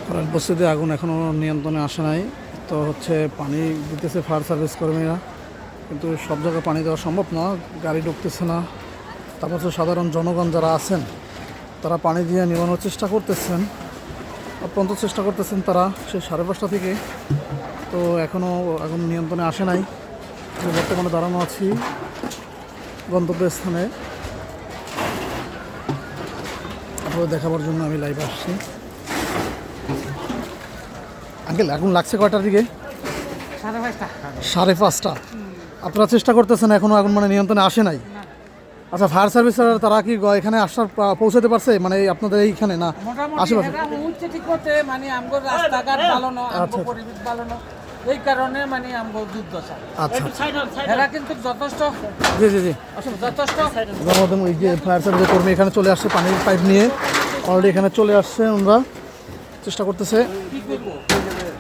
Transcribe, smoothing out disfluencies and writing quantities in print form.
করাল বস্তিতে আগুন এখনও নিয়ন্ত্রণে আসে নাই। তো হচ্ছে পানি দিতেছে ফায়ার সার্ভিস কর্মীরা, কিন্তু সব জায়গায় পানি দেওয়া সম্ভব না, গাড়ি ঢুকতেছে না। তারপর হচ্ছে সাধারণ জনগণ যারা আছেন তারা পানি দিয়ে নিবানোর চেষ্টা করতেছেন, অত্যন্ত চেষ্টা করতেছেন তারা সে 5:30 থেকে। তো এখনও আগুন নিয়ন্ত্রণে আসে নাই। আমি বর্তমানে দাঁড়ানো আছি গন্তব্যস্থানে, আপনাদের দেখাবার জন্য আমি লাইভ আসছি। আঙ্কেল আগুন লাগছে কয়টার দিকে? 5:30। আপনারা চেষ্টা করতেছেন, এখনও আগুন মানে নিয়ন্ত্রণে আসে নাই? আচ্ছা, ফায়ার সার্ভিস তারা কি এখানে আসার পৌঁছাতে পারছে মানে আপনাদের এইখানে না আশেপাশে? আচ্ছা এই কারণে মানে আমগো যুদ্ধ চাই। আচ্ছা এরা কিন্তু যথেষ্ট জি জি জি যথেষ্ট গণমাধ্যম এই যে ফায়ার সার্ভিসের কর্মী এখানে চলে আসছে পানির পাইপ নিয়ে, অলরেডি এখানে চলে আসছে, ওনারা চেষ্টা করতেছে। কি করবো